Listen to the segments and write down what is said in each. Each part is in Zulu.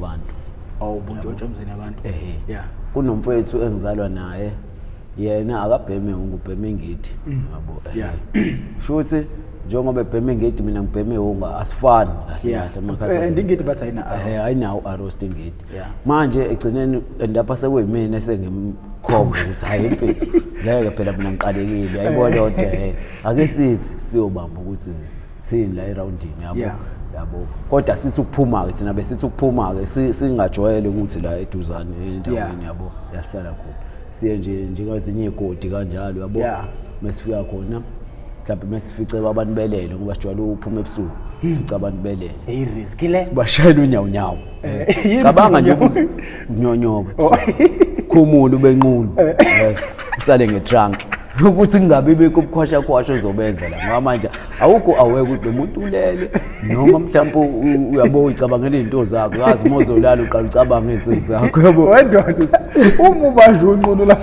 yabantu awubuntshontshe emzini yabantu yeah kunomfowethu engizalwa naye yena akabheme ngubheme ngidi yabo shuthi njengoba ebheme ngidi mina ngibheme unga asifani kahle kahle emakhaya ngidi bathi ayinawo roasting ngidi manje egcineni endapha sekuyimina esengimkhomba ukuthi hayi mfethu ngeke phela mina ngiqalekile ayibona kodwa ake sithi siyobamba ukuthi sithini la eroundini yabo kodwa sithi ukuphuma ke thina besithi ukuphuma ke singajwayele ukuthi la eduzane endaweni yabo yasihlala khona siye nje njengezinye igodi kanjalo yabo mesifika khona mhlawumbe mesifice abantu belele ngoba sijwayele ukuphuma ebusuku fica abantu belele risk le sibashayela unyawo cabanga nje ukuthi unyonyoba khumula ubenqunu usale ngetrunk ukuthi kungabi beke ubukhwasha khwasha uzobenza la ngoba manje awukho aweke ukuthi umuntu ulele noma mhlawumbe uyabo ucabangela izinto zakho yazi mozolala uqala ucabanga izinto zakho yabo wedwa uma ubanje unqunu la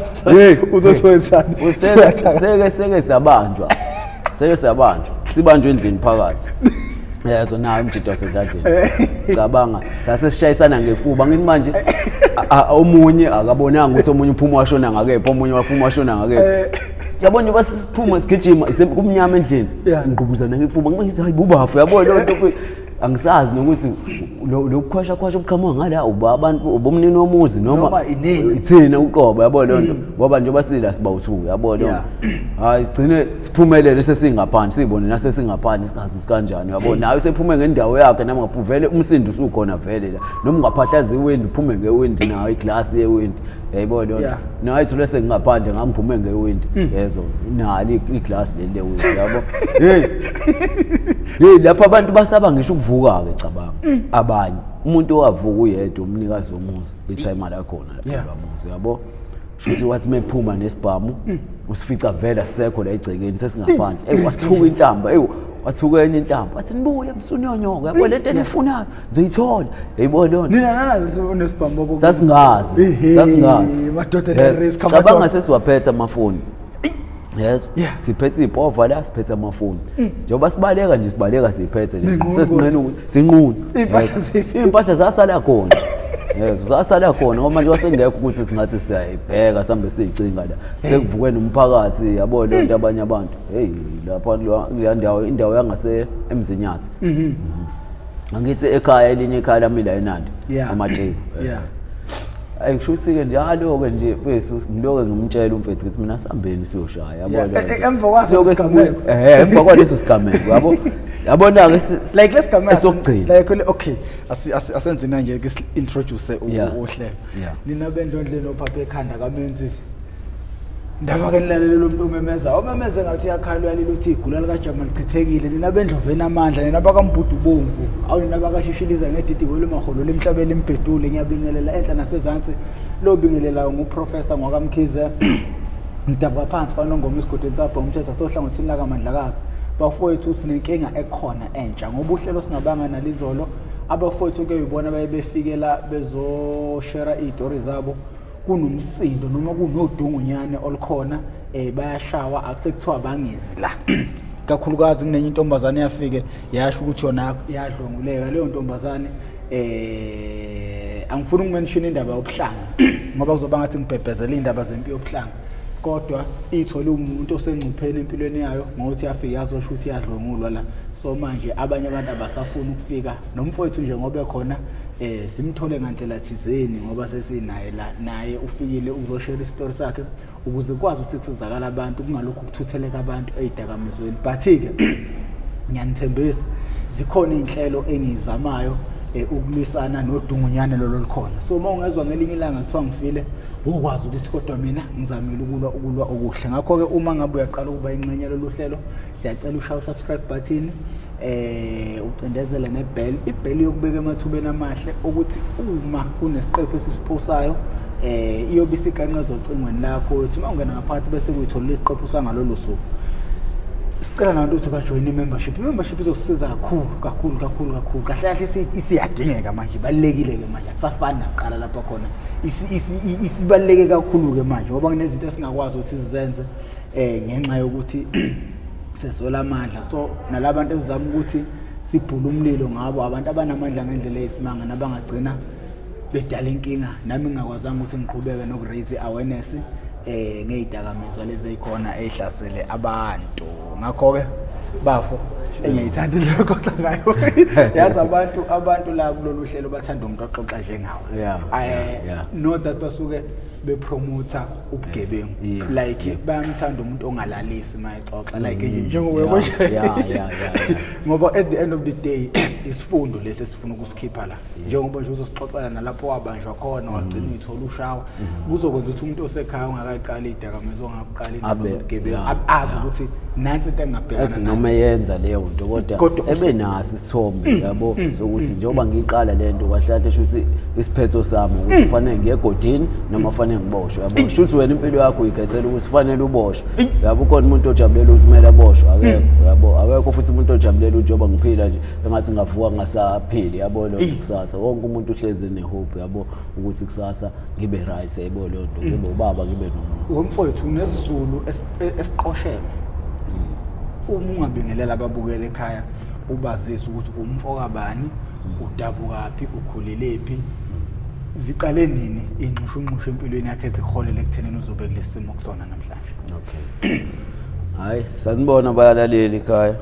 uzothwethana seke sabanjwa sibanjwe endlini phakathi yezo nayo umjito wasedladeni cabanga sasishayisana ngefuba ngithi manje omunye akabonanga ukuthi omunye uphuma washona ngakephi omunye waphuma washona ngakephi yabona basiphuma sigijima kumnyama endlini singqubuzana ngefuba ngithi hayi bubafu yabona lonto angisazi nokuthi lo bukhwasha obuqhamuka ngala abantu bomnini womuzi noma ithina uqobo yabona lonto ngoba nje basila sibawu2 yabona hayi sigcine siphumelele sesingaphandle sibone nasesingaphandle singazi ukuthi kanjani yabona nayo sephume ngendawo yakhe nami ngaphuvele umsindo usukhona vele la noma ungaphathaza iwind uphume ngewind nayo iglass yewind yayibona lonto nayo ithule sengingaphandle ngangiphume ngewind yezo nali iglass leli lewind yabo hey lapha abantu basaba ngisho ukuvuka ke cabanga abanye umuntu owavuka uyedwa umnikazi womuzi ithayima la khona lapha umuzi yabo shuthi wathi mephuma nesibhamu usifica vela sekho la egcekeni sesingaphandle wathuka intamba wathuka enye intamba wathi nibuye msunyonyoko yabo lento enifunayo ngizoyithola yayibona lonto nina nanazi unesibhamu bobo sasingazi madoda risk cabanga sesiwaphethe amafoni yes siphethe ipova la siphethe amafoni njengoba sibaleka siphethe sesinqena ukuthi sinqunu impahla zasala khona zasala khona ngoba manje wasengekho ukuthi singathi siyayibheka sambe siyicinga la sekuvuke nomphakathi yabo lonto abanye abantu hey lapha indawo yangase emzinyathi angithi ekhaya elinye ekhaya lami la eNandi amaTheku ayishuthi ke njalo ke nje mfethu ngiloke ngimtshela umfethu ukuthi mina sihambeni siyoshaya yabona emva kwaso sigameko emva kwaleso sigameko yabona ke like let's come esokugcina like okay asenze nanje ke introduce uhlelo nina bendlondleni ophapha ekhanda kamenzi ndaba ke nilalele lo muntu umemeza ngathi yakhalwa yalilo uthi igula lika Jamal lichithekile nina bendloveni amandla nina bakambudu bomvu awu nina bakashishiliza ngedidiko lemaholo lemhlabeni embhedule ngiyabingelela enhla nasezantsi lo bingelela nguprofessor ngwakamkhize ngidaba phansi kwanongoma isigodeni sapho umthetho sohlangothini la kaMandlakazi bafowethu sinenkinga ekhona entsha ngoba uhlelo singabanga nalizolo abafowethu ke uyibona bayebefikela bezoshare izitori zabo kunomsindo noma kunodungunyane olukhona bayashawa akusekuthiwa bangezi la kakhulukazi kunenye intombazane yafike yasho ukuthi yona yadlonguleka leyo ntombazane angifuni ukumention indaba yobuhlanga ngoba kuzoba ngathi ngibhebhezela indaba zempi yobuhlanga kodwa ithole umuntu osengcupheni empilweni yayo ngokuthi yafika yazosho ukuthi yadlongulwa la so manje abanye abantu abasafuna ukufika nomfowethu nje ngoba ekhona simthole ngandlela thizeni ngoba sesinaye la naye ufikile uzoshare istory sakhe ukuze kwazi ukuthi kusizakala abantu kungalokho ukuthutheleka abantu ezidakamizweni but ke ngiyanithembisa zikhona inhlelo engizamayo ukulwisana nodungunyane lolo likhona so uma ungezwe ngelinye ilanga kuthiwa ngifile ukwazi ukuthi kodwa mina ngizamile ukulwa okuhle ngakho ke uma ngabe uyaqala ukuba ingxenye lolu hlelo siyacela ushaye subscribe button ucindezele nebell ibell yokubeka emathubeni amahle ukuthi uma kunesiqephu esisiphosayo iyobe isiganqezo ocingweni lakho uthi uma ungena ngaphakathi bese kuyithola lesiqephu sangalolu suku sicela nabantu ukuthi bajoin membership izosisiza kakhulu kahle isiyadingeka manje balekile ke manje akusafani naqala lapha khona isibaleke kakhulu ke manje ngoba kunezinto esingakwazi ukuthi sizenze ngenxa yokuthi sesola amandla so nalabantu ezizama ukuthi sibhula umlilo ngabo abantu abanamandla ngendlela eyisimanga nabangagcina bedala inkinga nami ngingakwazanga ukuthi ngiqhubeke noku-raise awareness ngey'dakamizwa lezi ey'khona ey'hlasele abantu ngakho-ke bafo engiyayithanda izoxoxa ngayo yazi abantu la kulolu hlelo bathanda umuntu oxoxa njengawe not that basuke bepromota ubugebengu like bayamthanda umuntu ongalalisi mayexoxa like njengoba ngoba at the end of the day isifundo lesi sifuna ukusikhipha la njengoba nje uzosixoxela nalapho wabanjwa khona wagcina ithola ushawa kuzokwenza ukuthi umuntu osekhaya ongakayiqala idakamizwa ongaqala ibugebengu azi ukuthi nansi into engabhekana athi noma yenza leyo nto kodwa ebenasi isithombe yabo sokuthi njengoba ngiqala lento kwahlahle ukuthi isiphetho sami ukuthi kufanele ngiye egodini noma kufanele ngiboshwe yabo shuthi wena impilo yakho uyikhethela ukuthi kufanele uboshwe yabo khona umuntu ojabulela ukuthi kumele aboshwe akekho yabo akekho futhi umuntu ojabulela njengoba ngiphila nje engathi ngavuka ngasaphili yabo lo kusasa wonke umuntu uhlezi nehope yabo ukuthi kusasa ngibe right yabo lo nto ngibe ubaba ngibe nomuzi umfowethu nesizulu esiqosheme uma ungabingelela ababukela ekhaya ubazisa ukuthi umfoka bani udabukaphi ukhulelephi ziqale nini inxushunxusho empilweni yakhe ezikholele ekuthenini uzobe kulesimo kusona namhlanje okay hayi sanibona bayalaleli ekhaya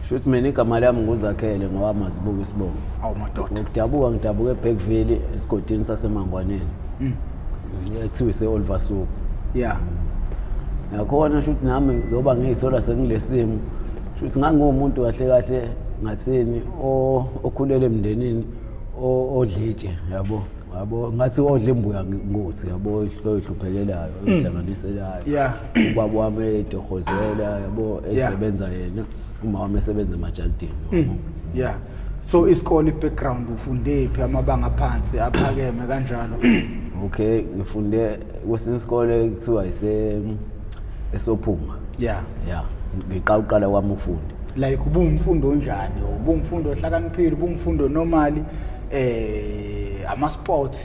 shothi mina igama lami nguzakhele ngoba mazibuka isibongo madoda ngidabuka eBackville esigodini sasemangwaneni ekuthiwa ise-Oliver Soup nakhona shothi nami ngoba ngiyithola sengilesimo shothi ngangumuntu kahle ngathini okhulele emndenini odlitshe yabo ngathi odle imbuya ngothi yabo ihluphekelayo ihlanganiselayo ubaba wami eDohozela yabo esebenza yena uma wami esebenza emajalidini so isikole background ufunde phi amabanga phansi aphakeme kanjalo okay ngifunde kwesinsikole kuthiwa esophuma ngiqala kwami ukufunda like ubumfundo onjani ubumfundo ohlakaniphile ubumfundo normally ama sports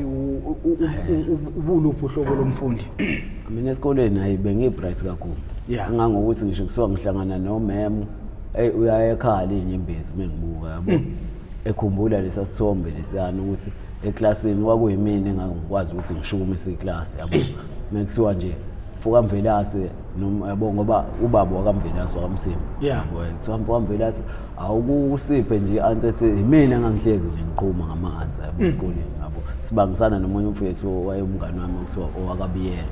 ubuluphi uhlobo lomfundi mina esikoleni hayi bengibright kakhulu ngangokuthi ngisho kusuka ngihlangana no mem uyaye ekhaya inyembezi mengibuka yabo ekhumbula lesa sithombe lesiyana ukuthi eclassini kwakuyimini engakwazi ukuthi ngishukumise iclass yabo mekuthiwa nje Fuka Mvelase noma yabo ngoba ubaba wakamvelase wakamthimba yabo kuthiwa Mvelase awukusiphe nje answer imina engangihlezi nje ngiqhuma ngama-answer yabo esikoleni yabo sibangisana nomunye umfethu wayemngani wami kuthiwa owakabiyela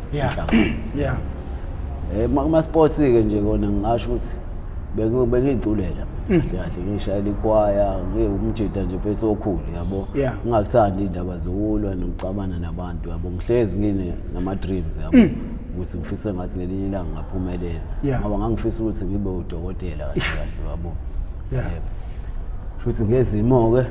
ma sports ke nje kona ngisho ukuthi bengiculela kahle ngishayela ikwaya ngiwumjida nje mfethu okhulu yabo ngingakuthandi indaba zokulwa nokuxabana nabantu yabo ngihlezi ngine nama dreams yabo ukuthi ngifisa ngathi ngelinye ilanga ngaphumelela ngoba ngangifisa ukuthi ngibe udokotela kahle yabo futhi ngezimo ke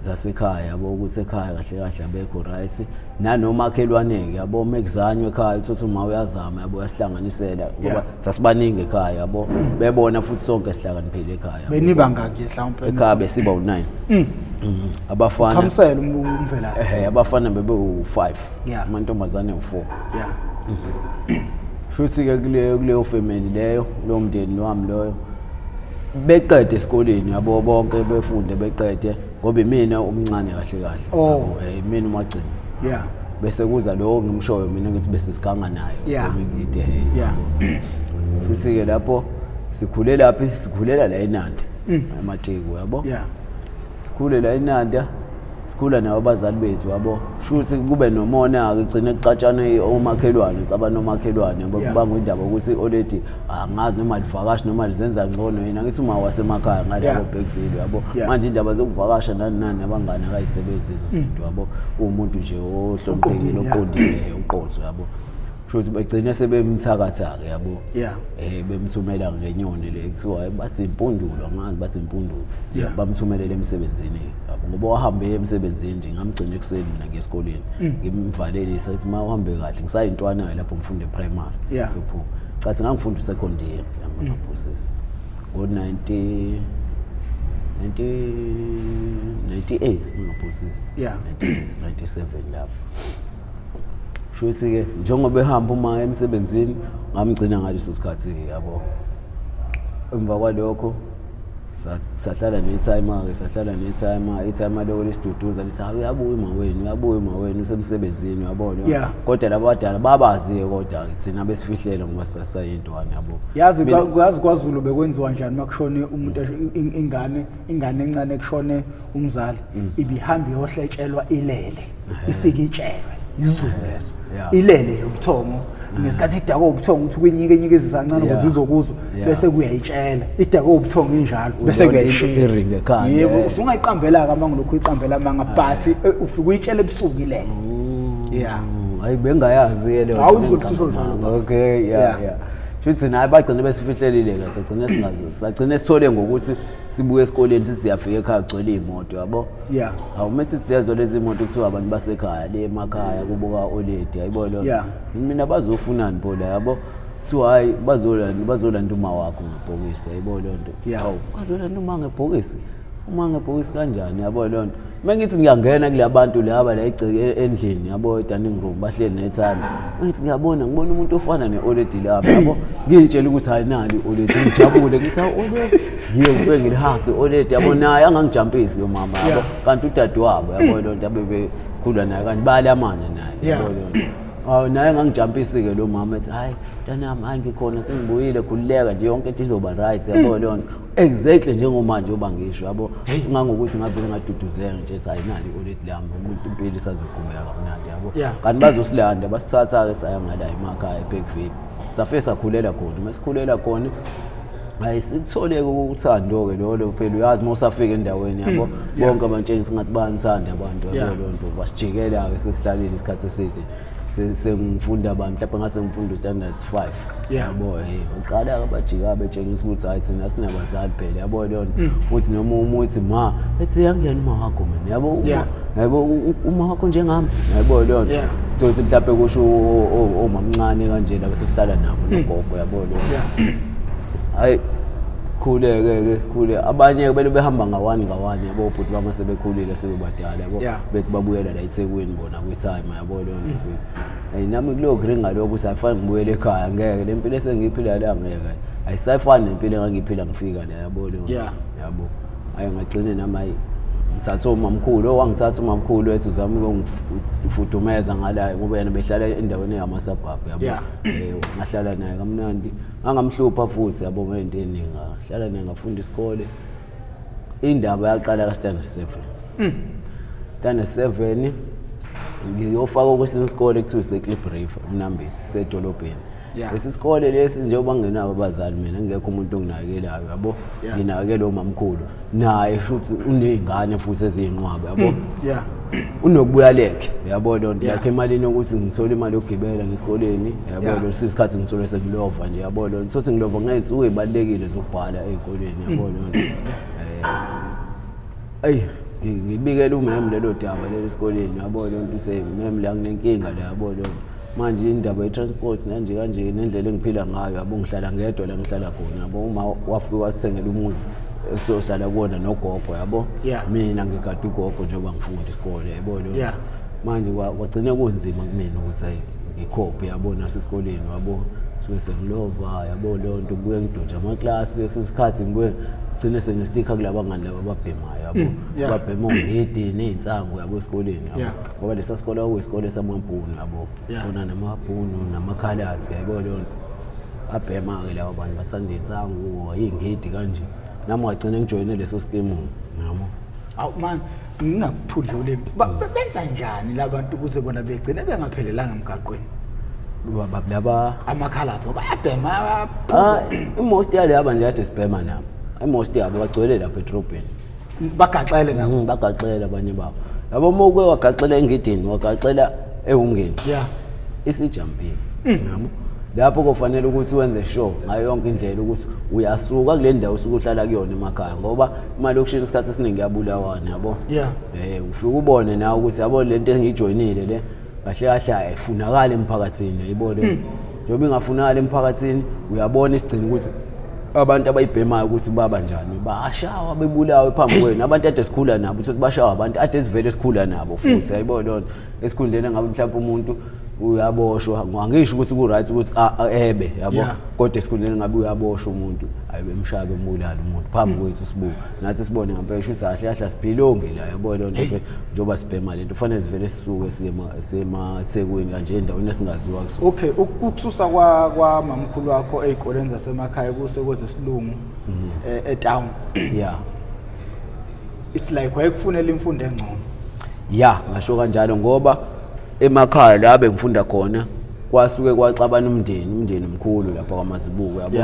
zasekhaya yabo ukuthi ekhaya kahle abekho right nanomakhelwane yabo mekuzanywe ekhaya uthi uma uyazama yabo yasihlanganisela ngoba sasibaningi ekhaya yabo bebona futhi sonke sihlakaniphile ekhaya beniba ngaki mhlawumbe ekhaya besiba u9 abafana Khamsela umvelaphi abafana bebe u5 amantombazane u4 futhi ke kuleyo family leyo lo mndeni wami loyo beqede esikoleni yabo bonke befunde beqede ngoba mina umncane kahle mina umagcini bese kuza lo ngimshoyo mina ngithi bese siganga nayo ngide futhi ke lapho sikhulela laphi sikhulela la eNanda eMateko yabo sikhulela eNanda sikhula nabo abazali bethu yabo shuthi kube nomona ke gcine kuxatshana omakhelwane abanomakhelwane yabo kubanga indaba ukuthi already angazi noma livakashi noma lizenza ngcono yena ngithi uma wasemakhaya ngalabo Backville yabo manje indaba zokuvakasha nani abangani akayisebenzisa izinto yabo umuntu nje ohloniphekile oqondile uqotho yabo shuthi bagcina sebemthakathaka yabo bemthumela ngenyoni le kuthiwa bathi impundulo angazi bathi impundulo bamthumelele emsebenzini yabo ngoba wahambe emsebenzini nje ngamgcina ekseni mina ngesikoleni ngimvalele sathi ma uhambe kahle ngisayintwana lapho ngifunde primary sophuma cathi ngangifunda secondary yama process ngo 98 process 97 lapho shuthi ke njengoba ehamba uma emsebenzini ngamgcina ngaleso sikhathi yabo emva kwalokho sahlala ne-timer-ke sahlala ne-timer i-timer lokho lesiduduza lithi uyabuya mawenu usemsebenzini uyabona kodwa laba badala babazi-ke kodwa thina besifihlela ngoba sasayintwana yabo yazi kwaZulu bekwenziwa njani makushone umuntu ingane encane kushone umzali ibihamba iyohletshelwa ilele ifike itshelwe izulu leso ilele yobuthongo ngesikhathi idako ubuthongo ukuthi kwenyike ezisancane ukuze izokuzwa bese kuyayitshela idako ubuthongo injalo bese kuyayishiya iringe ekhaya yebo usungayiqambela ka mangilokhu iqambela manga but ufike uyitshela ebusuku ilele hayi bengayazi le awuzokusho njalo okay Shuthi naye bagcina besifihlelile ke sagcina sithole ngokuthi sibuye esikoleni sithi siyafika ekhaya gcwele imoto yabo awumethi siyazo lezi imoto kuthiwa abantu basekhaya le emakhaya kubuka oledi ayibona mina bazofunani pho la yabo kuthiwa hayi bazolanda uma wakho ngebhokisi ayibona lonto bazolanda uma ngebhokisi kanjani yabo lonto mengithi ngiyangena kule abantu laba la igceke endlini yabo dining room bahleli nethani ngithi ngibona umuntu ofana neoledi lapha yabo ngitshela ukuthi hayi nali oledi ngijabule ngithi oledi ngiye ngilihage oledi yabo naye angangijampisi lo mama yabo kanti udade wabo yabo lonto abebekhulwa naye kanti bayalamana naye yabo lonto naye angangijampisi ke lo mama ethi hayi ntanami hayi ngikhona sengibuyile khulileka nje yonke into izoba right yabo lonto exactly njengomanje oba ngisho yabo ngangokuthi ngavele ngaduduzeka nje ethi ayinali oledi lami umuntu impilo isazoqhubeka kamnandi yabo kanti bazosilanda basithatha ke saya ngala emakhaya eBackfield safe sakhulela khona masikhulela khona hayi sikuthole ukuthando ke lo phela uyazi mawusafika endaweni yabo bonke abantshengisi ngathi bayathanda abantu yabo lonto basijikela ke sesihlalile isikhathi eside sengifunda abantu lapha ngase ngifunda standards 5 yabo uqala abajika betshengisa ukuthi hayi thina sinabazali phela yabo lonto uthi noma umuthi ma ethi yangena uma wakho mina yabo uma wakho njengami yabo lonto sothi mhlawumbe kusho omamncane kanje la besihlala nabo nogogo yabo lonto hayi khule abanye bele behamba ngawani yabo ubhuti bama sebekhulile sebebadala yabo bethi babuyela la Ithekwini bona kwi-time yabo lonto nami kulo gringa lokho ukuthi ayifani ngibuyele ekhaya ngeke lempilo esengiyiphila la ngeke ayisayifani nempilo engangiphila ngifika la yabo lonto yabo ayo ngagcine nami ngithatha umamkhulu wangithatha umamkhulu ethi uzama ukungifudumeza ngala ngoba yena behlala endaweni yamasabhabhu yabo ngahlala naye kamnandi angamhlupha futhi yabo ngento eningi ngahlala naye ngafunda isikole indaba yaqala ka standard 7 standard 7 ngiyofaka kwesinye isikole kuthiwa iseClip River uMnambithi Edolobheni lesi sikole lesi nje obangenabo abazali mina ngekho umuntu onginakekelayo yabo nginakekela umamkhulu naye futhi unezingane futhi eziyinqwaba yabo unokubuya lekhe yabo lonto yakhe emalini ukuthi ngithola imali yokugibela ngesikoleni yabo lonto sisikhathi ngithole sengilova nje yabo lonto sothi ngilova ngeyinsuku ezibalekile zokubhala ezikoleni yabo lonto ngibikela umem lelo daba lelo esikoleni yabo lonto usemem la nginenkinga la yabo lonto manje indaba ye-transport kanje nendlela engiphila ngayo yabo ngihlala ngedwa la ngihlala khona yabo uma wafika wasithengela umuzi sohlala kuona nogogo yabo mina ngigada ugogo njengoba ngifunda isikole yabo lo manje wagcina kunzima kumina ukuthi hayi ngikhophe yabo nasesikoleni yabo suke sengilova yabo lonto kubuye ngidonja amaklasi esesikhathi ngibuye gcine sengistika kulabangani laba babhemayo yabo babhema ongidi nezinsango yabo esikoleni yabo ngoba lesa sikole okuyisikole samaBhunu yabo khona namaBhunu namaKhalathi yabo lonto abhema ke laba bantu bathanda insango ingidi kanje nami wagcina ngijoyine leso scheme yabo awu man ngingakuphudlule benza njani labantu ukuze bona begcine bengaphelelanga emgaqweni laba amaKhalathi bayabhema most yale yaba nje ade sibhema nabo most yabo bagcwele lapha eDolobheni bagaxele nabo bagaxele abanye babo yabo moke wagaxela engidini wagaxela ehungeni isijumpini yabo lapho kufanele ukuthi wenze show ngayo yonke indlela ukuthi uyasuka kule ndawo usukuhlala kuyona emakhaya ngoba imali yokushina isikhathi esiningi yabulawana yabo ufika ubone nawe ukuthi yabo lento engijoyinile le kahle ayifunakala emphakathini ayibone njoba ingafunakala emphakathini uyabona isigcina ukuthi abantu abayibhemayo ukuthi baba njani bashawa bebulawe phambi kwenu abantu ade sikhula nabo ukuthi bashawa abantu ade sivele sikhula nabo futhi ayibona lonto esikhundleni ngabe mhlawumbe umuntu uyaboshwa ngisho ukuthi ku right ukuthi ebe yabo kodwa esikhundleni ngabe uyaboshwa umuntu ayibe emshabe emulala umuntu phambi kwethu sibuka nathi sibone ngempela ukuthi ahla siphilonge la yabo lo nto njoba sibhema lento kufanele sivele sisuke Ithekwini kanje endaweni esingaziwa kuso. Okay, ukususa kwa mamkhulu wakho ezikoleni zasemakhaya kuse kwezesilungu etown. Yeah. It's like wayekufunela imfundo engcono. Yeah, ngasho kanjalo ngoba emakhaya la bengifunda khona kwasuke kwaxabana umndeni mkhulu lapha kwaMazibuko yabo.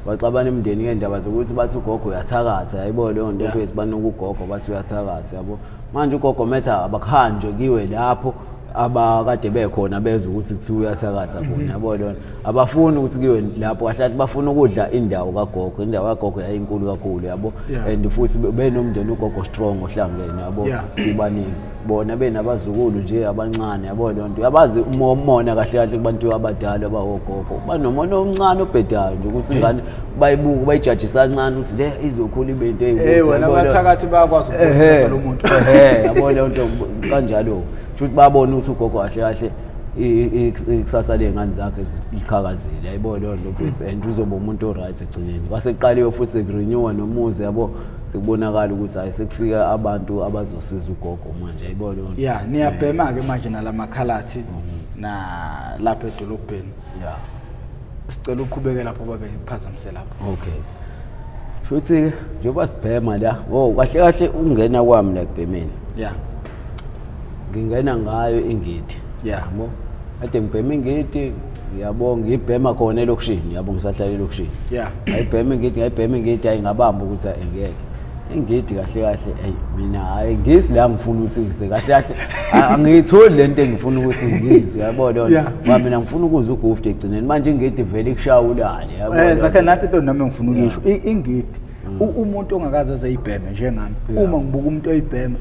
Waxabana imndeni ngendaba zokuthi bathi ugogo uyathakatha yayibo leyo nto kwethu banuka ugogo bathi uyathakatha yabo. Manje ugogo metha abakhanjwe kiwe lapho abakade bekhona bezwe ukuthi kuthiwa uyathakatha khona yabo leyo abafuni ukuthi kiwe lapho kahle bafuna ukudla indawo kagogo yayinkulu kakhulu yabo and futhi benomndeni ugogo strong ohlangene yabo sibaningi bona benabazukulu nje abancane yabo leyo nto yabazi umona kahle kubantu abadala abawogogo banomona omncane obhedayo nje ukuthi ingane bayibuka bayijudge kancane ukuthi le izokhula ibento ezibuza wena abathakathi bayakwazi ukubonisa lo muntu yabo leyo nto kanjalo futhi babona ukuthi ugogo kahle ikusasa lengane zakhe ikhakazile yayibona leyo nto futhi and uzoba umuntu oright egcineni kwaseqaliwe futhi ekurenewa nomuzi yabo sekubonakala ukuthi hayi sekufika abantu abazosiza ugogo manje yayibona leyo nto. Yeah, niyabhema ke manje nalamakhalathi na lapha edolobheni. Yeah. Sicela uqhubeke lapho babe phazamisela lapho. Okay. Futhi njengoba sibhema la kahle ungena kwami la ekubhemeni. Yeah. Ngingena ngayo ingidi yabo ade ngibhema ingidi yabo ngibhema khona elokushini yabo ngisahlala elokushini ngibhema ingidi ayingabamba ukuthi engeke ingidi kahle mina hayi ngisila ngifuna ukuthi ngise kahle angiyitholi lento engifuna ukuthi ngizwe yabo leyo ngoba mina ngifuna ukuzwa uGoofed egcineni manje ingidi vele ikushawulane yabo zakhe nathi into nami ngifuna ukisho ingidi umuntu ongakaze azayibheme njengami uma ngibuka umuntu oyibhema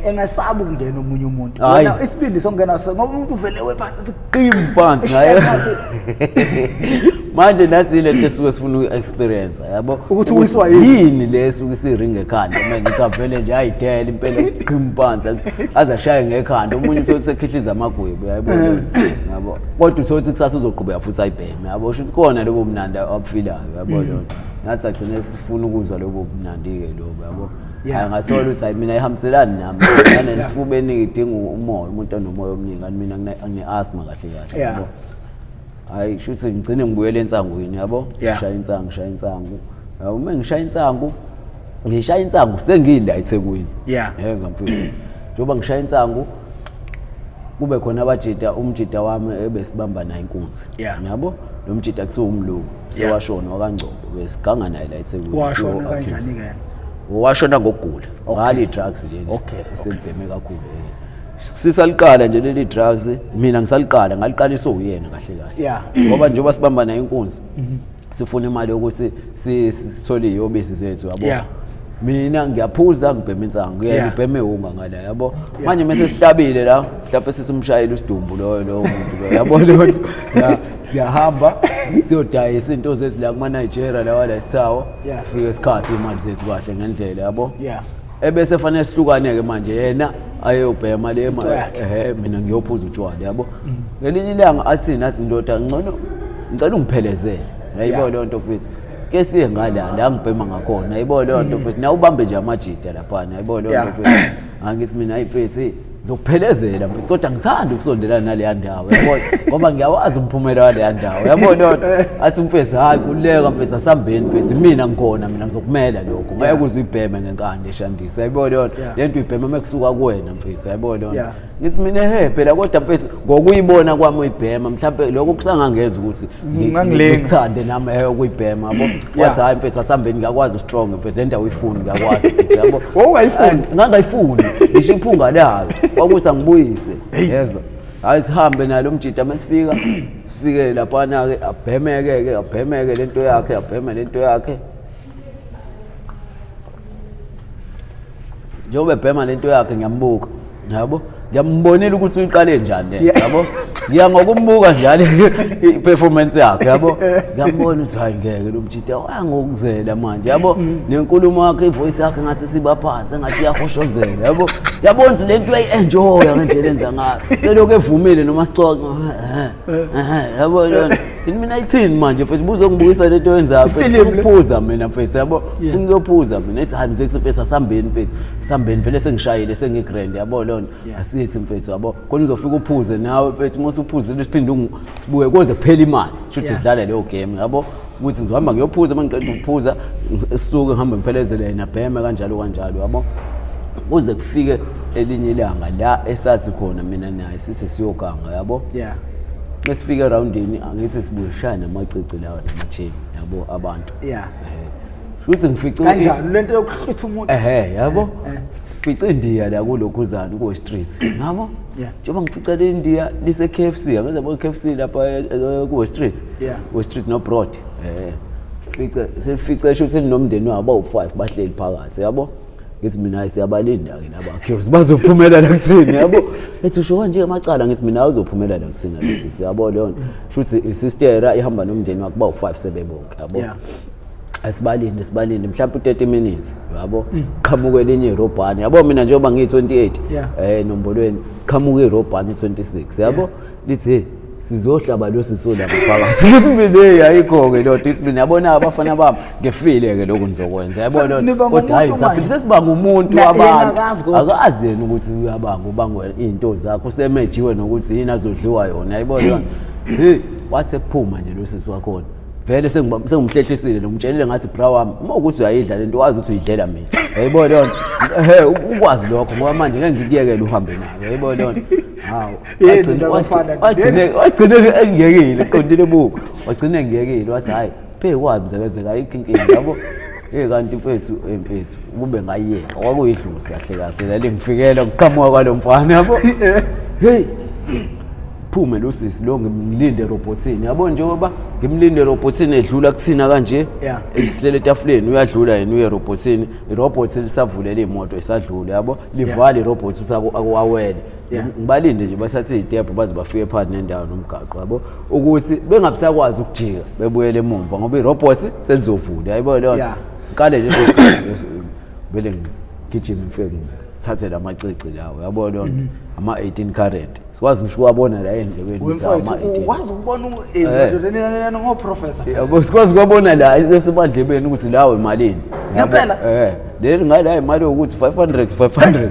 engasabi ukungena omunye umuntu wena isibindi songena ngoba umuntu uvele wephansi siqimba phansi ngaye manje nathi lento esuke sifuna uexperience yabo ukuthi uyiswa yini lesuke isiringe ekhanda manje uthi avele nje ayidela impela uqimba phansi azashaye ngekhanda omunye uthi sekhihliza amagwebu yabo kodwa uthi kusasa uzoqhubeka futhi ayibheme yabo sho ukuthi khona lobo mnandi abufilayo yabo leyo nathi agcine sifuna ukuzwa lobo mnandi ke lobo yabo ngathola ukuthi hayi mina ihambiselani nami nane nisifubeni ngidinga umoya umuntu anomoya omningi ani mina ngine asthma kahle yabo hayi shuthi ngicine ngibuyele ensangweni yabo ngishaya insangu uma ngishaya insangu sengila Ithekwini yezwa mfowethu njoba ngishaya insangu kube khona abajida umjida wami ebesibamba naye inkunzi yabo lo mjida kuthiwa umlungu sewashona wakangcobo besiganga naye la Ithekwini washona kanjani ke washona ngokugula ngali drugs leli esembheme kakhulu sisaliqala nje leli drugs mina ngisaliqala ngaliqaliswa uyena kahle ngoba njengoba sibamba nayo inkunzi sifuna imali ukuthi sithole iyobisi zethu yabo mina ngiyaphuza ngibhema insangu ngiyibheme unga ngala yabo manje mase sihlabile la mhlawumbe sisimshayela usidumbu lo muntu yabo leyo siyahamba siyodayisa into zethu la kuma Nigeria la wala isithawo fika isikhathi imali zethu kahle ngendlela yabo ebese fanele sihlukane ke manje yena ayobhema le mina ngiyophuza utshwala yabo ngelinye ilanga athi nathi ndoda ngcono ngicela ungiphelezele yayibona leyo nto mfethu ke siye ngala la ngibhema ngakhona yayibona leyo nto mfethu na ubambe nje amajida lapha yayibona leyo nto mfethu angithi mina ayiphethe zokuphelezela mfethu kodwa ngithanda ukusondelana nale ndawo yabona ngoba ngiyawazi umphumela wale ndawo yabona athi mfethu hayi kuleka mfethu asambeni mfethu mina ngikhona mina ngizokumela lokho ngeke kuze uyibheme ngenkande eshandisa yabona lento uyibhema mekusuka kuwena mfethu yabona ngithi mina phela kodwa mfethu ngokuyibona kwami uyibhema mhlawumbe lokho kusangangenza ukuthi ngithande nami ukuyibhema yabo wathi hayi mfethu asambeni ngiyakwazi strong mfethu le ndawo uyifuni ngiyakwazi mfethu yabo wawungayifuni ngangayifuni ngisho iphunga layo wakuthi angibuyise yezwa hayi sihambe nalo mjida masifika sifike lapha na ke abhemeke lento yakhe abheme lento yakhe njengoba ebhema lento yakhe ngiyambuka yabo ngiyambonela ukuthi uyiqale njani le yabo ngiya ngokumbuka njalo iperformance yakhe yabo ngiyambona ukuthi hayi ngeke lo mjida wangokuzela manje yabo nenkulumo yakhe ivoice yakhe ngathi sibaphansi ngathi iyahoshozela yabo yabona ukuthi lento uyayenjoy ngendlela enza ngayo selokhu evumile noma sixoxa yabo mina ithini manje mfethu buzongibuyisa lento yenzayo mfethu ukuphuza mina mfethu yabo ngiyophuza mina ethi hayi mfethu mfethu asambeni mfethu sambeni vele sengishayile sengigrand yabo lona asithi mfethu yabo khona uzofika uphuze nawe mfethu mase uphuzile siphinde sibuye koze kuphela imali shuthi sidlala leyo game yabo ukuthi ngizohamba ngiyophuza mangiqeda ukuphuza sisuke ngihambe ngiphelezele nabheme kanjalo yabo kuze kufike elinye ilanga la esathi khona mina naye sithi siyoganga yabo Mesifika aroundini angithi sibushaya namacece lawa namacheni yabo abantu futhi ngifice kanjani lento yokuhlutha umuntu yabo fice indiya la kulokhuzana ku street yabo njengoba ngifica le indiya lise KFC angaze bo KFC lapha ku street ku street no broad fice shuthi nomndeni wabo u5 bahleli phakathi yabo ngithi mina siyabalinda ke labakhe bazophumela la kuthini yabo ethi usho kanje amacala ngithi mina uzophumela la kuthini lesisi yabo leyo shuthi isistera ihamba nomndeni wakhe bawu5 sebebonke yabo asibalinde mhlawumbe 30 minutes yabo qhamuke elinye irobhani yabo mina njengoba ngiyi28 nombolweni qhamuke irobhani 26 yabo lithi sizohlaba lo sisola phakathi ukuthi mina ayikho ke lo dithi mina yabona abafana bami ngefile ke lokho ngizokwenza yabona kodwa hayi saphila sesibanga umuntu wabantu akazi yena ukuthi uyabanga ubangwe into zakho usemejiwe nokuthi yini azodliwa yona yayibona wathi ephuma nje lo sisi wakhona vele sengumhlehlisile nomtshelile ngathi bra wami uma ukuthi uyayidla lento wazi ukuthi uyidlela mina yayibona yona ukwazi lokho ngoba manje ngeke ngikuyekele uhambe nawe yayibona yona wagcine engiyekile qondile buko wagcine ngiyekile wathi hayi phe kwamzekazeka ayikhinkingi yabo kanti mfethu kube ngayiyeka kwakuyidlusi kahle la ngifikela ukuqhamuka kwalomfana yabo phume lo sisi lo ngimlinde robotsini yabo njengoba ngimlinde robotsini edlula kuthina kanje esilele etafuleni uyadlula yena uye robotsini irobot lisavulela imoto isadlula yabo livale irobot usakwawele ngibalinde nje basathi itephu baze bafike phakathi nendawo nomgaqo yabo ukuthi bengabisakwazi ukujika bebuyele emuva ngoba irobot selizovula yayibona leyo ngale nje vele ngigijima ngifike thathe lamacece lawo yabona leyo ama 18 current sikwazi ngisho ukubona la endlebeni ama 18 ukwazi ukubona ngo professor yabo sikwazi ukubona la esebandlebeni ukuthi lawo imalini ngempela leli ngala imali ukuthi 500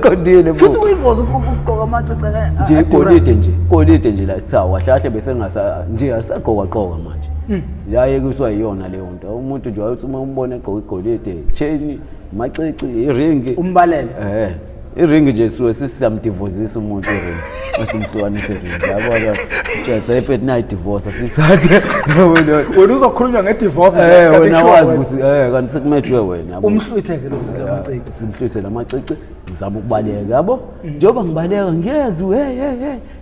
qondile futhi uyingozi ukugqoka amacece nje golide nje la sithawa wahlahle bese ngasa nje asaqoqa manje la yekiswa iyona leyo nto umuntu nje wathi uma umbona egqoka igolide chain macece iringi umbalele iringi nje sisiyamdivozisa umuntu iringi masimhlukanise iringi yabona nje sayifethu nayi divorce sithathe wena uzokhulunywa ngedivorce wena wazi ukuthi kanti sekumejwe wena yabo umhlwitheke lo lamacece simhlwithe lamacece ngizama ukubaleka yabo njengoba ngibaleka ngiyezwe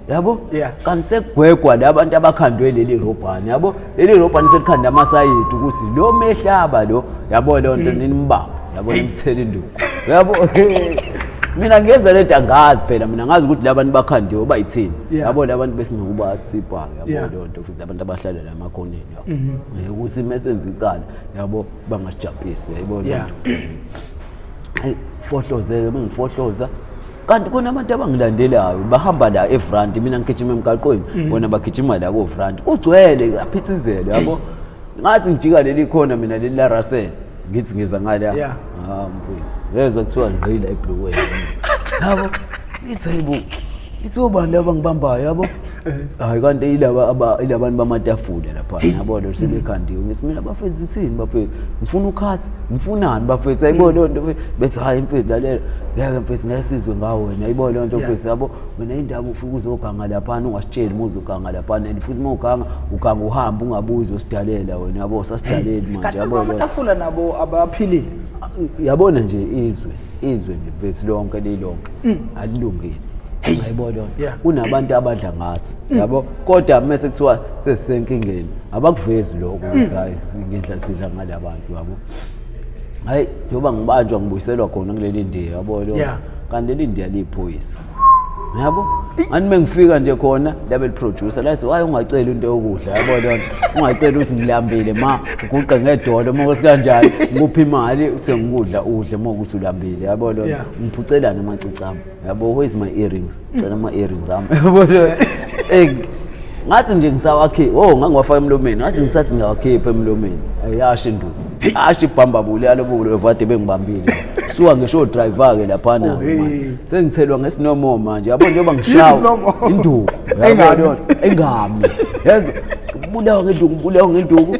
yabo kanti sekugwegwa labantu abakhandwe leli robhani yabo leli robhani selikhanda amasayidi ukuthi lo mehlaba lo yabo leyo nto nimbamba yabo imthela induku yabo mina ngenza lento angazi phela mina ngazi ukuthi labantu bakhandiwe bayithini yabo labantu besinokubathipha yabo lonto futhi labantu abahlala la makhoneni yabo ukuthi mesenza icala yabo bangasijapisi yabo lonto fohlozeke bengifohloza kanti khona abantu abangilandelayo bahamba la eFront mina ngigijima emgaqweni bona bagijima la ko Front kugcwele aphithizele yabo ngathi ngijika leli khona mina leli la Russell ngithi ngiza ngala mfowethu yezwa kuthiwa ngqila eBlueway yabo ithayibo ithoba laba ngibambayo yabo hayi kanti ilabantu bamatafula lapha yabo lo sebekhandiwe ngithi mina bafethu ithini bafethu ngifuna ukhathi ngifunani bafethu ayibona lonto bethi hayi mfethu lalela ngeke mfethu ngayisizwe ngawo wena ayibona lonto mfethu yabo wena indaba ufika uzoganga lapha ungasitsheli muzoganga lapha and futhi mawuganga uhamba ungabuzi osidalela wena yabo sasidaleli manje yabo amatafula nabo abaphilile yabona nje izwe nje mfethu lonke lilonke alilungile ngayibona kunabantu abadla ngathi yabo kodwa mase kuthiwa sesisenkingeni abakuvezi lokho ukuthi hayi ngidla sidla ngalabantu yabo hayi njoba ngibanjwa ngibuyiselwa khona kuleli ndiye yabo lo kanti lindiya liphoyisa yabo manje mengifika nje khona label producer lathi waye ungacela into yokudla yabo lonto ungacela ukuthi ngilambile ma uguqe ngedolo uma ukuthi kanjani nguphi imali uthenga ukudla udle uma ukuthi ulambile yabo lonto ngiphucelana amacici ami yabo where's my earrings cela ama earrings ami yabo ngathi nje ngisawakhe ngangiwafaka emlomeni ngathi ngisathi ngiyawakhipha emlomeni ayasho induku ashi ibhambabule yalobulo evade bengibambile suka ngisho driver ke lapha na sengithelwa ngesinomo manje yabo njengoba ngishawa induku yabo engami yezwa bulawa ngenduku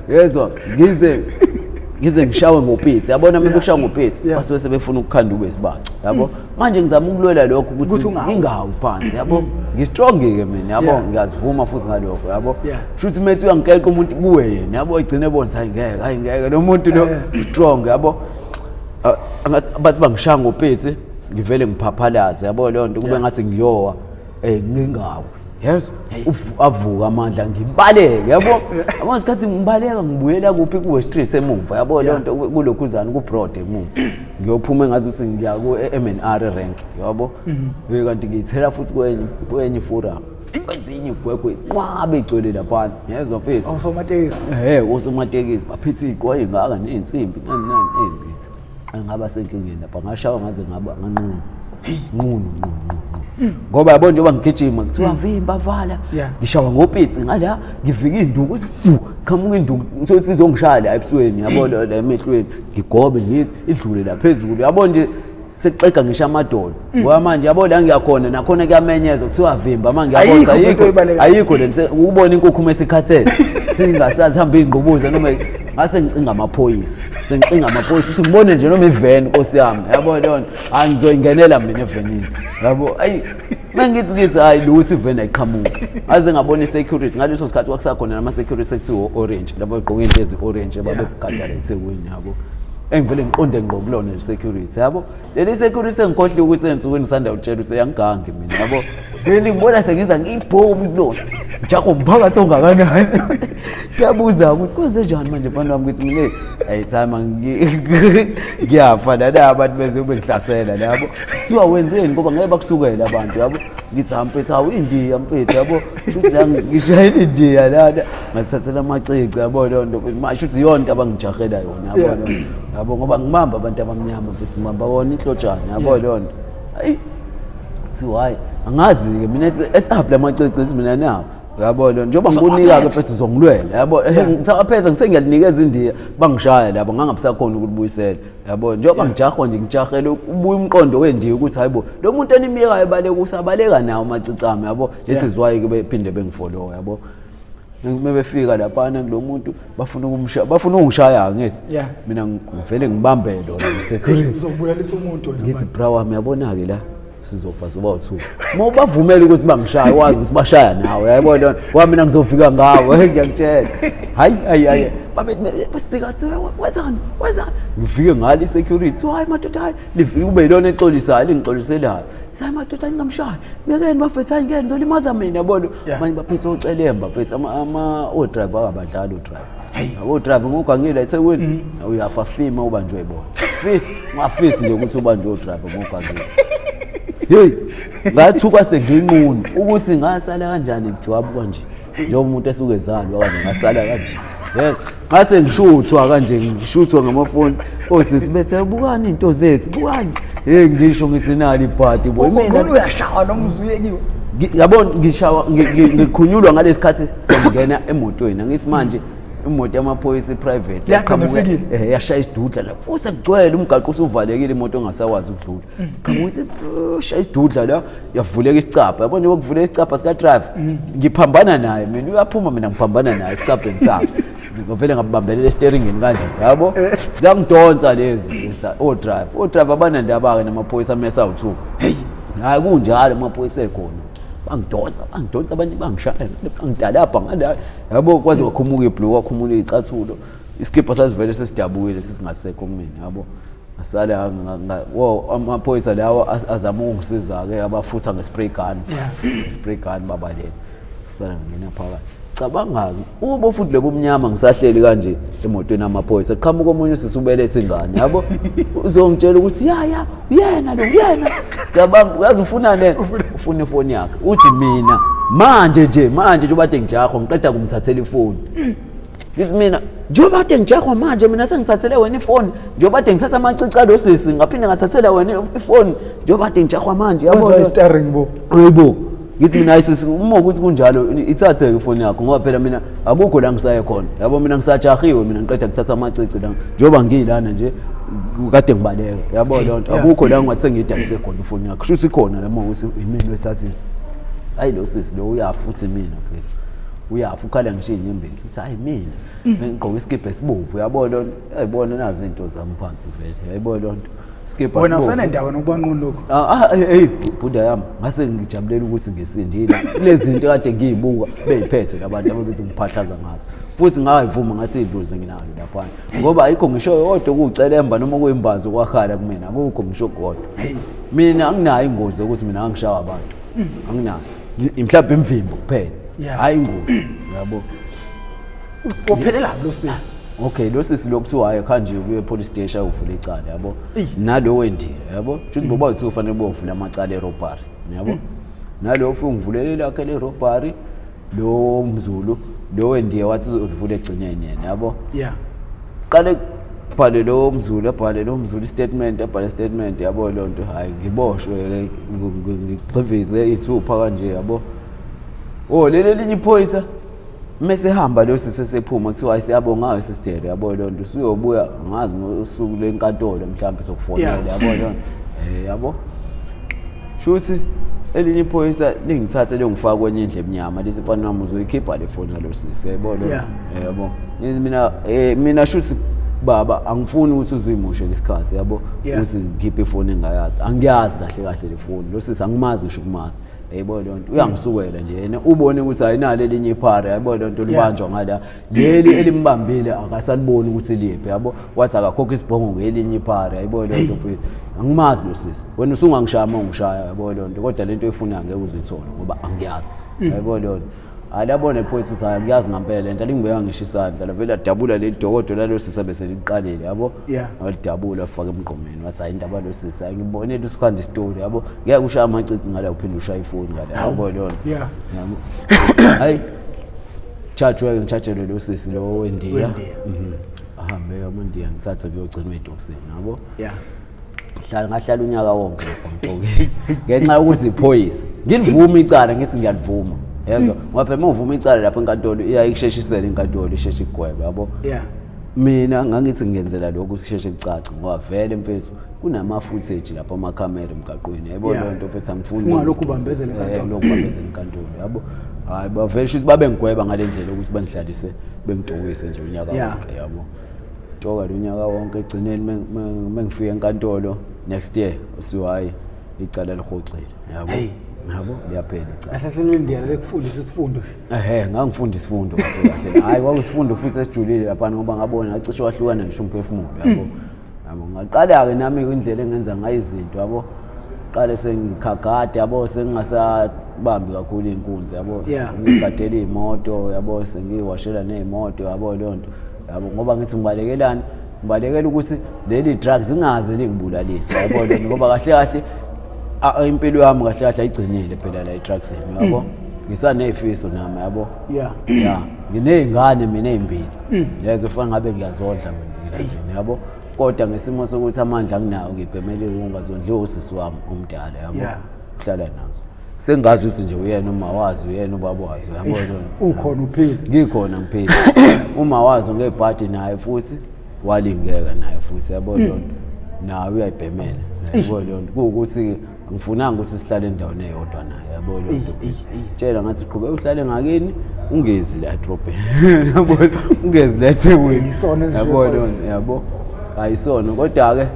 yezwa ngize ngishawe ngopitsi yabona mina ukushaya ngopitsi basuke sebefuna ukukhanda ube sibaca yabo manje ngizama ukulwela lokho ukuthi ingawu phansi yabo ngistrong ke mina yabo ngiyazivuma futhi ngalokho yabo futhi methi uyangiqeqa umuntu kuwe yena yabo igcine bonza ngeke lo muntu lo strong yabo bathi bangishaya ngopitsi ngivele ngiphaphalaze yabo leyo nto kube ngathi ngiyowa ngingawu yes avuka amandla ngibaleke yabo amasikhathi ngibaleka ngibuyela kuphi kuwe street emuva yabo lonto kulokhuzana ku broad emuva ngiyophuma engazi ukuthi ngiya ku MNR rank yabo kanti ngiyithela futhi kwenye forum kwezinye igwegwe nqabe igcwele lapha yezwa mfethu osomatekisi osomatekisi baphethe iqwa ingaka nezinsimbi nani embithi angaba senkingeni lapha ngashawa ngaze ngaba nqunu ngoba yabo njengoba ngigijima kuthiwa vimba vala ngishawa ngopitsi ngala ngivika induku ukuthi fu qamuka induku sothi izongishaya la ebusweni yabo la emehlweni ngigobe ngithi idlule la phezulu yabo nje sekuxega ngisha amadolo ngoba manje yabo la ngiyakhona nakhona kuyamenyeza kuthiwa vimba manje ngiyabona ayikho le ukubona inkukhu mesikhathele singasazi hamba ingqubuza noma ngase ngicinga amaphoyisa ukuthi ngibone nje noma iveni Nkosi yami yabo lona angizoyingenela mina evenini yabo mengithi hayi luthi iveni ayiqhamuka aze ngabona isecurity ngaleso sikhathi kwakusakhona nama security sekuthiwa orange labo egqoke into ezi orange babegadala eThekwini yabo engivele ngiqonde ngqo kulona le security yabo leli security engikhohle ukuthi ensukwini ngisanda utshela ukuthi yangigangi mina yabo ngeli ngibona sengiza ngibhomu kulona njako mphakathi ongakanani kuyabuza ukuthi kwenze njani manje mfana wami ukuthi mina ayithama ngiyafa la abantu beze bengihlasela labo siwa wenzeni ngoba ngeke bakusukela abantu yabo ngithi hampethu awindiya mfethu yabo futhi la ngishayela indiya lana ngathathela amacici yabo lonto manje uthi yonke abangijahela yona yabo yabo ngoba ngibamba abantu abamnyama mfethu ngibamba wona inhlotshana yabo lonto hayi thi hayi angazi ke mina ethi apha amacici mina nawo yabo lo njengoba ngikunika ke mfethu uzongilwela yabo ngisaphetha ngisengiyanikeza indiya bangishaya labo ngangabisakhona ukubuyisela yabo njengoba ngijahwa nje ngijahela ubuye umqondo wendiya ukuthi hayibo lo muntu enimiyekayo ebaleka usabaleka nawo amacicami yabo lethi zwayi ke bephinde bengifollow yabo mebefika lapha kulo muntu bafuna ungishaya ngithi mina ngivele ngibambele lo security uzobuyelisa umuntu wena ngithi bra wami yabona ke la sizofa soba u2 uma bavumela ukuthi bangishaya wazi ukuthi bashaya nawe yayibona lona wa mina ngizofika ngawe ngiyakutshela hayi babethi basikathi wenzani ngifike ngale security hayi madoda hayi kube yilona exolisayo lingixoliselayo hayi madoda ngingamshaya ngekeni bafethu hayi ngeke ngizolimaza mina yabona manje baphethe ocelemba phethe ama o driver abadlali o driver abo driver ngokangile eThekwini uyafa fima ubanjwe ibona ngafisi nje ukuthi ubanjwe o driver ngokangile hey ngathuka senginqunu ukuthi ngasala kanjani ejwabu kanje njengoba umuntu esuke ezalwa kanje ngasala kanje yes ngase ngishuthwa kanje ngishuthwa ngamafoni osisi bethe bukani into zethu bukani hey ngisho ngithi nali ibhadi boy mina uyashawa noma uzuyekiwe yabona ngishawa ngikhunyulwa ngalesikhathi sengena emotweni ngithi manje imoto yamaphoyisa private yaqhamuka yashaya isidudla lapho usekugcwele umgaqo usuvalekile imoto ongasawazi ukudlula qhamuka shaya isidudla la yavuleka isicapha yabona ukuvula isicapha sika driver ngiphambana naye mina uyaphuma mina ngiphambana naye isicapheni sami ngivele ngabambelela steeringini kanje yabo zangidonsa lezi o driver abanandaba ke namaphoyisa amesa u2 hey hayi kunjalo amaphoyisa ekhona bangidonsa abantu bangishaya bangidalapha ngala yabo kwaze wakhumuka iblue wakhumula izicathulo iskipper sasivele sesidabukile sisingasekho kumina yabo asala amaphoyisa lawo azama ukungisiza ke abafutha ngespray gun babaleni sala ngena phakathi cabanga ubo futhi lebo mnyama ngisahleli kanje emotweni amaphoyisa qhamuka omunye sisubelethe ingane yabo uzongitshela ukuthi ya uyena lo uyena cabanga uyazi ufuna nini ufuna ifoni yakhe uthi mina manje nje ubade ngijakho ngiqeda kumthathela ifoni ngithi mina njengoba kade ngijakho manje mina sengithathele wena ifoni njengoba kade ngithatha amacici lo sisi ngaphinde ngathathela wena ifoni njengoba kade ngijakho manje yabo steering bo hayibo ngithi mina ayisisi uma ukuthi kunjalo ithathe ifoni yakho ngoba phela mina akukho la ngisaye khona yabo mina ngisajahiwe mina ngiqeda ngithatha amacici la njengoba ngilana nje kade ngibaleka yabo lonto akukho la ngathi sengidayise khona ifoni yakho shuthi khona la uma ukuthi imini wethathile hayi lo sisi lo uyafu uthi mina phezulu uyafu ukhala ngisho inyembezi uthi hayi mina ngigqoka iskipha esibomvu yabo lonto ayibona nazi into zami phansi vele yayibona lonto skipha wena usenendawo nokubanqunu lokho hey buda yami ngase ngijabulela ukuthi ngisindile kulezi zinto kade ngiyibuka beyiphethe labantu ababezongiphahlaza ngazo futhi ngayivuma ngathi idlozi nginalo lapha ngoba ayikho ngisho yodwa ukucelemba noma kuyimbazi kwakhala kumina akukho ngisho kodwa mina anginayo ingozi ukuthi mina angishawa abantu anginayo mhlawumbe imvimbo kuphela hayi ingozi yabo uphelela lo sisi okay lo sisi lokuthiwa hayi khanje kuye police station uvula icala yabo nalo wendi yabo futhi boba uthi ufanele bovula amacala erobbery yabo nalo ufuna ngivulele lakhe le robbery lo mzulu lo wendi wathi udvule egcineni yena yabo qale bhale lo mzulu abhale lo mzulu statement abhale statement yabo lonto hayi ngiboshwe ngigxivize ithupha kanje yabo leli linye iphoyisa mase hamba lo sisesephuma kuthiwa ayisiyabonga sister yabo lonto usuyobuya ngazi ngosuku lenkantolo mhlawumbe sokufonela yabo lonto yabo shuthi elinye iphoyisa lingithathe lengifaka kwenye indle emnyama lisifana nami uzoyikhipha le phone yalo sisi yabo lonto yabo mina shuthi baba angifuni ukuthi uzoyimushe lesikhathi yabo ukuthi ngikhiphe ifoni engayazi angiyazi kahle le phone lo sisi angimazi ngisho kumazi yebo lonto uyangisukela nje yena ubone ukuthi ayinalo elinye iphara yabo lonto libanjwa ngala leli elimbambile akasaliboni ukuthi liphi yabo wathi akakhokha isibhongo ngelinye iphara yabo lonto futhi angimazi lo sisi wena usungangishaya ngishaya yabo lonto kodwa lento efuna ngeke uzuyithola ngoba angiyazi yabo lonto alabona iphoyisa ukuthi angiyazi ngempela lento alingibeka ngisho isandla vele adabula leli dokodo lalo sisi bese liqalile yabo walidabula afaka emqomeni wathi hayi indaba lo sisi ngibonile ukuthi ukhanda istory yabo ngeke ushaya amacici ngala uphinde ushaya ifoni ngala yabo lona yabo hayi charge ngichargele lo sisi lo wendiya ahambe amandiya ngithathe kuyogcina edoksini yabo ngahlala unyaka wonke ngigcoke ngenxa yokuthi iphoyisa ngilivuma icala ngithi ngiyalivuma yezwa ngoba phela mawuvuma icala lapha enkantolo iyayikusheshisela inkantolo isheshe igwebe yabo mina ngangithi ngiyenzela lokho ukusheshe kucaca ngoba vele mfethu kunama footage lapha amakhamera emgaqweni yabo lonto mfethu angifuni ungalokhu ubambezela inkantolo lokhu ubambezela inkantolo yabo hayi bavele ukuthi babe ngigweba ngalendlela ukuthi bangihlalise bengitokise nje unyaka wonke yabo toka lo nyaka wonke egcineni mengifika enkantolo next year usiwa hayi icala lihoxile yabo yabo liyaphela icala ahlahleni ndiyala lekufundisa isifundo ngangifunda isifundo kahle hayi kwakusifundo futhi esijulile lapha ngoba ngabona acishe wahlukana ngisho umphefumulo yabo ngaqala ke nami indlela engenza ngayo izinto yabo qale sengikhagada yabo sengingasabambi kakhulu inkunzi yabo ngibhadela imoto yabo sengiwashela nezimoto yabo lonto yabo ngoba ngithi ngibalekela ukuthi leli drugs ingaze lingibulalise yabo lonto ngoba kahle impilo yami kahle ayigcinile phela la drugs yabo ngisanefiso nami yabo nginezingane mina ezimbili yezo fanele ngabe ngiyazondla mina yabo kodwa ngesimo sokuthi amandla anginawo ngibhemele ungazondliwa usisi wami omdala yabo kuhlala nazo sengazi ukuthi nje uyena uma wazi uyena ubaba wazi yabo ukhona uphila ngikhona ngiphila uma wazi ngebhadi naye futhi walingeka naye futhi yabo lonto nawe uyayibhemela yabo lonto kuukuthi ngifunanga ukuthi sihlale endaweni eyodwa naye yabo lonto tshela ngathi qhubeka uhlale ngakini ungezi la edolobheni yabo ungezi la eThekwini yabo lonto yabo ayisona kodwa ke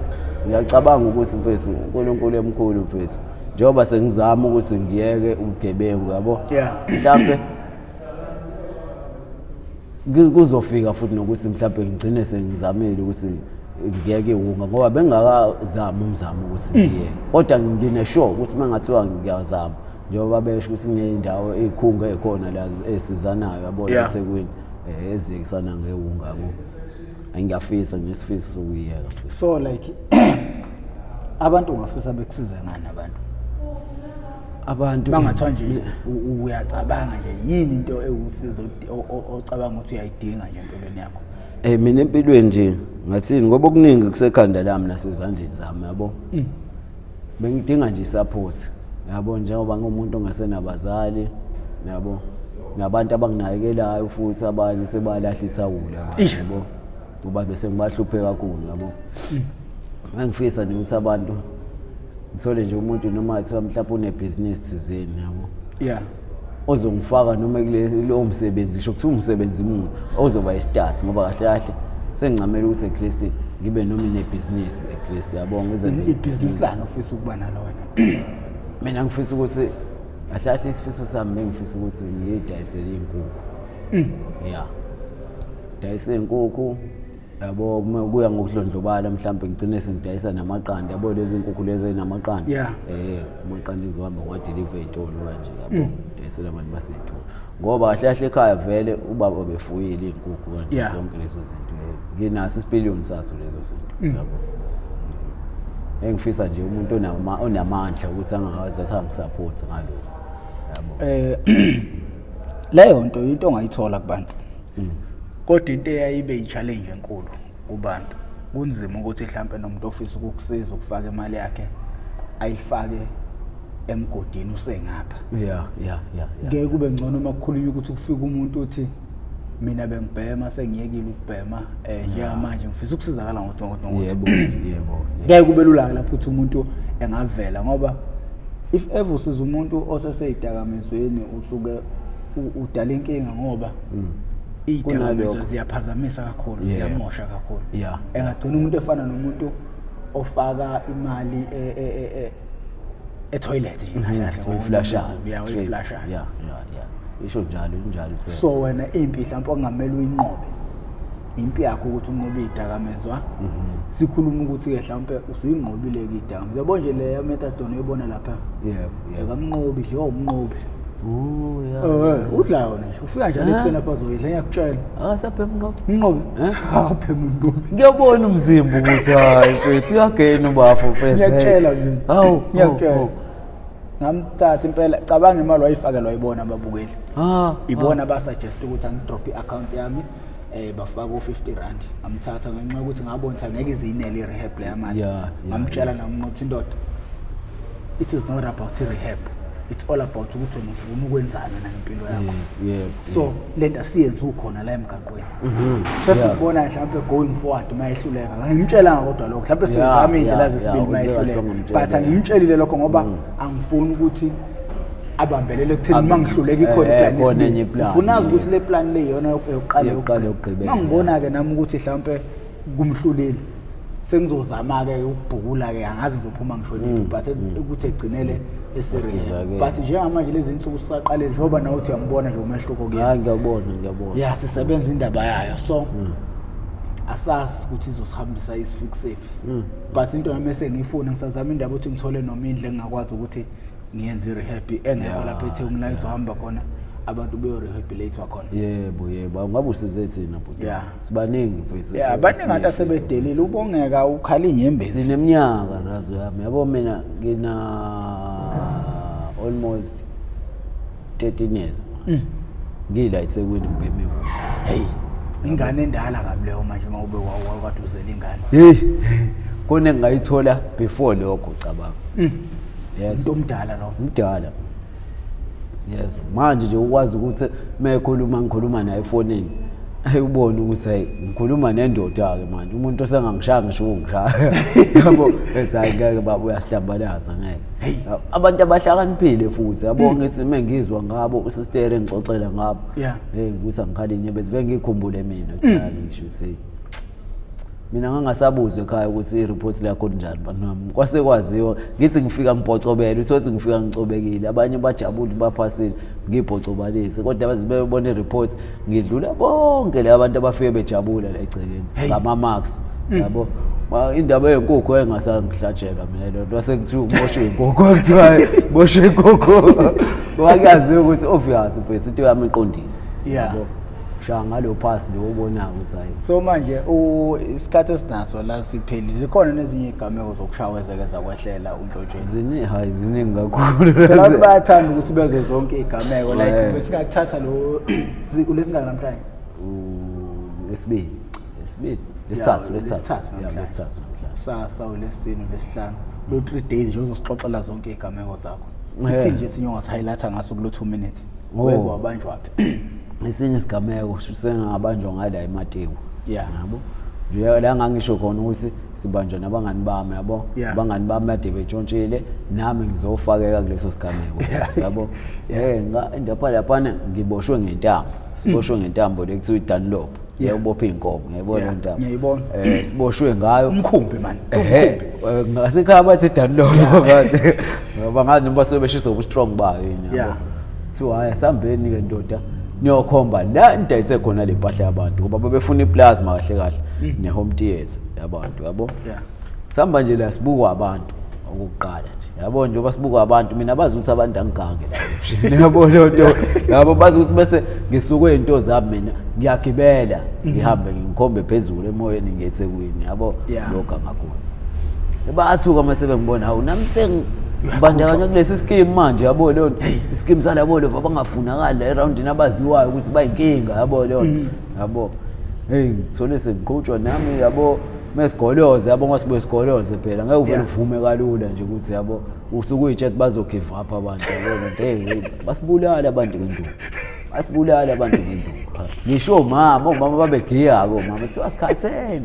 ngiyacabanga ukuthi mfethu uNkulunkulu emkhulu mfethu njengoba sengizama ukuthi ngiyeke ubugebengu yabo mhlawumbe kuzofika futhi nokuthi mhlawumbe ngigcine sengizamile ukuthi ngiyeke unga ngoba bengakazama umzamo ukuthi ngiyeke kodwa ngine sure ukuthi mangathiwa ngiyazama njengoba besho ukuthi kuneyindawo ezikhunga ezikhona la esizanayo yabona eThekwini ezikisana ngehunga yabo angiyafisa ngesifiso sokuyiyeka so like abantu ngafisa bekusize ngani abantu bangathiwa nje uyacabanga nje yini into ewusizo ocabanga ukuthi uyayidinga nje empilweni yakho mina empilweni nje ngathini ngoba okuningi kusekhanda lami nasezandleni zami yabo bengidinga nje support yabo njengoba ngumuntu ongasenabazali yabo nabantu abanginakekelayo futhi abanye sebalahla ithawula yabo ngoba bese ngibahlupheke kakhulu yabo ngangifisa nje ukuthi abantu ngithole nje umuntu noma athiwa mhlawumbe unebusiness thizeni yabo ozongifaka noma kuleyo msebenzi ngisho kuthiwa umsebenzi munye ozoba istart ngoba kahle kahle sengincamela ukuthi eChrist ngibe noma inebusiness eChrist yabo ngizenze ibusiness lana ufisa ukuba nalona mina ngifisa ukuthi kahle kahle isifiso sami bengifisa ukuthi ngiyidayisele inkukhu dayise inkukhu yabo kuya ngokudlondlobala mhlawumbe ngicine sengidayisa namaqanda yabo lezi inkukhu lezi enamaqanda amaqanda izohamba ngadeliver etolo kanje yabo dayisela abantu basetolo ngoba kahle kahle ekhaya vele ubaba befuyile inkukhu kanje zonke lezo zinto nginaso isipiliyoni sazo lezo zinto yabo engifisa nje umuntu onamandla ukuthi angawazi angisupport ngalokho yabo leyo nto into ongayithola kubantu kodwa into eyayibe i-challenge enkulu kubantu kunzima ukuthi mhlambe nomuntu ofisa ukukusiza ukufaka imali yakhe ayifake emgodini usengapha ngeke kube ngcono uma kukhulunywa ukuthi kufika umuntu uthi mina bengibhema sengiyekile ukubhema njengamanje ngifisa ukusizakala ngokuthi yebo ngeke kube lula lapho ukuthi umuntu engavela ngoba if ever usiza umuntu oseseyidakamizweni usuke udala inkinga ngoba idakamizwa ziyaphazamisa kakhulu ziyamosha kakhulu engagcina umuntu efana nomuntu ofaka imali etoilet uyiflasha isho njalo so wena impi mhlawumbe ongamela uyinqobe impi yakho ukuthi unqobe idakamizwa sikhuluma ukuthi ke mhlawumbe usuyinqobile ke idakamizwa yabo nje le methadone uyibona lapha kamnqobi dle umnqobi udla yona nje ufika njalo ekuseni lapha zoyidla ngiyakutshela saphe umnqobi aphe umnqobi ngiyabona umzimba ukuthi hayi mfethu uyagena ubafo mfethu ngiyakutshela mina ngiyakutshela ngamthatha impela cabanga imali wayifaka wayibona ababukeli ibona basuggest ukuthi angidrop i-account yami bafaka u50 rand amthatha ngenxa ukuthi ngabona ukuthi angeke izinele i-rehab le yamali ngamtshela namnqothi indoda it is not about rehab it's all about ukuthi ufuna ukwenzana ngempilo yakho so lento siyenza ukhona la emgaqweni sesibona mhlawumbe going forward mayehluleka ngimtshela kodwa lokho mhlawumbe sizama indlela zesibili mayehluleka but angimtshelile lokho ngoba angifuni ukuthi abambelele kuthini mangihluleka ikhona iplan ngifuna ukuthi le plan le yona yokuqala ukugcina mangibona ke nami ukuthi mhlawumbe kumhlulile sengizozama ke ukubhukula ke angazi ngizophuma ngishonile but ukuthi egcinele eseriya but njengamanje lezi insuku sisaqale njengoba nawe uthi uyambona nje umehluko kuyena ngiyabona sisebenza indaba yayo so asasi ukuthi izosihambisa isifikisephi but into nami esengiyifuna ngisazama indaba ukuthi ngithole nomindle engakwazi ukuthi ngiyenze irehab engekho lapha eTheku la izohamba khona abantu beyorehabilitate khona yebo ngabe usize thina but sibaningi mfethu baningi abantu asebedelile ubongeka ukhala inyembezi sineminyaka razo yami yabo mina ngina almost 13 years ngila eThekwini ngibheme ingane endala kabi leyo manje mawube wakade uzela ingane kone ngayithola before lokho cabanga umuntu omdala lo umdala manje nje ukwazi ukuthi ngikhuluma naye efonini ayibona ukuthi hayi ngikhuluma nendoda ke manje umuntu osengangishaya ngisho ungishaya yabo ethi ngeke baba uyasihlambalaza ngeke abantu abahlakaniphile futhi yabo ngithi mengizwa ngabo usister engixoxela ngabo ukuthi angikhali inyembezi vele ngikhumbule mina kuqala ngisho ukuthi mina ngangasabuzwe ekhaya ukuthi i-report lakho njani banami kwase kwaziwa ngithi ngifika ngibhocobela uthi ngifika ngicobekile abanye bajabula baphasile ngibhocobalise kodwa bazibebona i-report ngidlula bonke la abantu abafike bejabula la egcekeni ngama marks yabo indaba yenkukhu engasangihlatsheka mina lento wasekuthiwa uboshwe inkukhu kuthiwa boshwe inkukhu wayazi ukuthi obvious mfethu into yami iqondile shaya ngalo pass lo ubonayo ukuthi hayi so manje isikhathi esinaso la sipheli zikhona nezinye igameko zokushawezeka zakwehlela untshotsheni ziningi kakhulu abantu bayathanda ukuthi bezwe zonke igameko like besingathatha lo lesingaka namhlanje lesithathu sasa ulesine lesihlanu lo 3 days nje uzosixoxela zonke igameko zakho sithi nje sinyonga sihighlighta ngaso kulo 2 minutes wabanjwa phi esinye isigameko sengabanjwa ngala eMatheku yabo nje la ngangisho khona ukuthi sibanjwa nabangani bami yabo abangani bami ade betshontshile nami ngizofakeka kuleso sigameko yabo indapha laphana ngiboshwe ngentambo siboshwe ngentambo lekuthiwa iDunlop yayibopha inkomo ngiyayibona intambo ngiyayibona siboshwe ngayo umkhumbi man ngasekhaya bathi iDunlop kade ngoba ngazi noma sebeshisa ubustrong bayo yini yabo thiwa haya sambeni ke ndoda niyokhomba la indayise khona le mpahla yabantu ngoba bebefuna iplasma kahle kahle ne home theater yabantu yabo samba nje la sibuka abantu okuqala nje yabo nje basibuka abantu mina bazi ukuthi abantu angigange la yabo lonto yabo bazi ukuthi bese ngisuke into zami mina ngiyagibela ngihambe ngikhombe phezulu emoyeni ngeThekwini yabo lokho ngakhona bathuka mase bengibona hawu nami bandakanya kulesi scheme manje yabo leyo ischeme salabo levo abangafunakala eroundini abaziwayo ukuthi bayinkinga yabo leyo yabo sole sengiqhutshwa nami yabo mesigoloze yabo ngasibuye sigoloze phela ngeke uvele uvume kalula nje ukuthi yabo usukuyitshe bazo give up abantu yabo basibulala abantu ngenduku ngisho mama babegiya ko mama thiwa asikhathele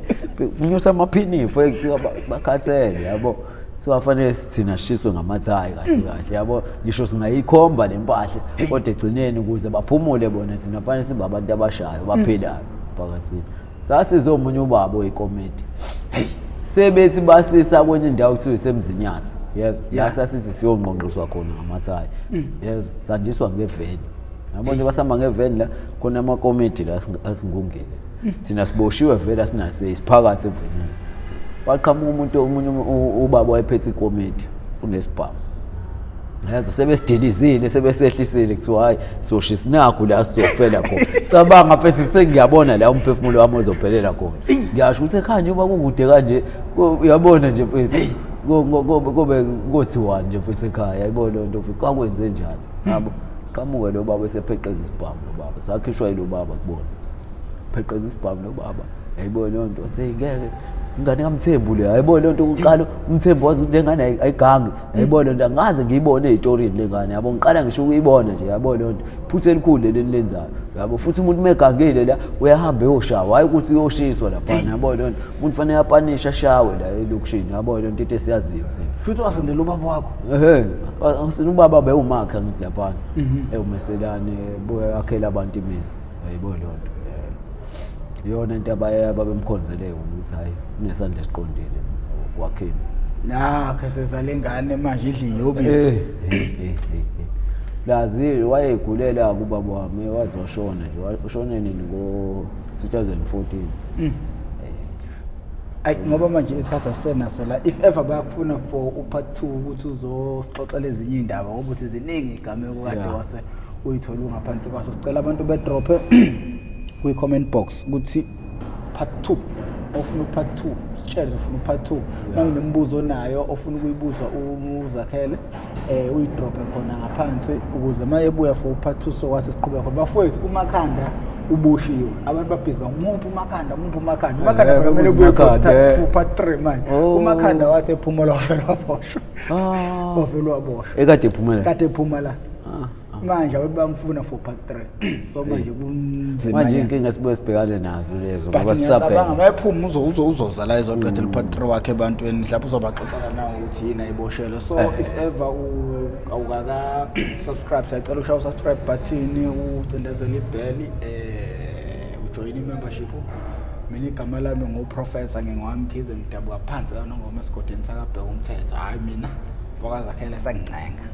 kunyusa amaphinifu ekuthiwa bakhathele yabo siwafanele sithina shiswe ngamathayi kahle kahle yabo ngisho singayikhomba lempahla kodwa egcineni ukuze baphumule bona thina fanele sibe abantu abashayo baphilayo phakathi sasizomunye ubaba oyikomiti sebethi basisa kwenye indawo kuthiwa isemzinyathi yezwa la sasithi siyongqongqoswa khona ngamathayi yezwa sanjiswa ngeveni yabo nje basamba ngeveni la khona amakomiti la asingungele thina siboshiwe vela sinase isiphakathi eveni waqhamuka omunye ubaba wayephethe ikomiti unesibhamu yazo sebesidilizile sebesehlisile kuthiwa hayi soshisa nakho la sizofela khona cabanga mfethu sengiyabona la umphefumulo wami uzophelela khona ngiyasho ukuthi ekhaya nje uba kukude kanje uyabona nje mfethu kobe kothiwa nje mfethu ekhaya yayibona lonto mfethu kwakwenze njalo yabo qamuke lo baba esepheqeza isibhamu lo baba sakhishwa yilo baba kubona pheqeza isibhamu lo baba yayibona lonto wathi ngeke ngane kamthembu le ayibona lonto uqala umthembu wazi ukuthi lengane ayigangi ayibona lonto angaze ngiyibone ezitorini lengane yabo ngiqala ngisho ukuyibona nje yabona lonto phuthe elikhulu leli lenzayo yabo futhi umuntu megangile la uyahamba eyoshawa hayi ukuthi uyoshiswa lapha yabona lonto umuntu fanele apanisha shawe la elokishini yabona lonto into esiyaziyo thina futhi wasindela ubaba wakho asina ubaba bewumakha ngithi lapha ewumeselane boya akhela abantu imizi ayibona lonto yona into ababemkhonzele ukuthi hayi unesandla esiqondile kwakheni ke sezalengane manje idli yobisi lazi wayeggulela kubaba wami wazi washona nje ushone nini ngo-2014 ay ngoba manje isikhathi asenaso la if ever bayakufuna for part 2 ukuthi uzosixoxela ezinye indaba ngoba uthi ziningi igameko kade wase uyithola ungaphansi kwaso sicela abantu bedrophe kwi-comment box ukuthi part 2 ofuna part 2 sitshele ufuna part 2 manje nembuzo nayo ofuna ukuyibuza uzakhele uyidrope khona ngaphansi ukuze maye ebuya for part 2 so wathi siqhubeka khona bafowethu uMakhanda ubushiwe abantu babhizi bamuphi uMakhanda phela kumele ubuye part 3 manje uMakhanda wathi ephumela wafela waboshwa ekade ephumela kade ephuma la manje abantu bamfuna for part 3 so manje kunzima manje inkinga sibuye sibhekane nazo lezo ngoba sisabheka ngicabanga mayephuma uzoza la izoqedela part 3 wakhe ebantwini mhlawumbe uzobaxoxela nawe ukuthi yini ayiboshelo so if ever awukaka subscribe siyacela ushaye subscribe button ucindezele ibell ujoin membership mina igama lami ngoprofessor ngingwamkhize ngidabuka phansi kanongoma esigodini sakabheka umthetho hayi mina fokazakhela sangincenga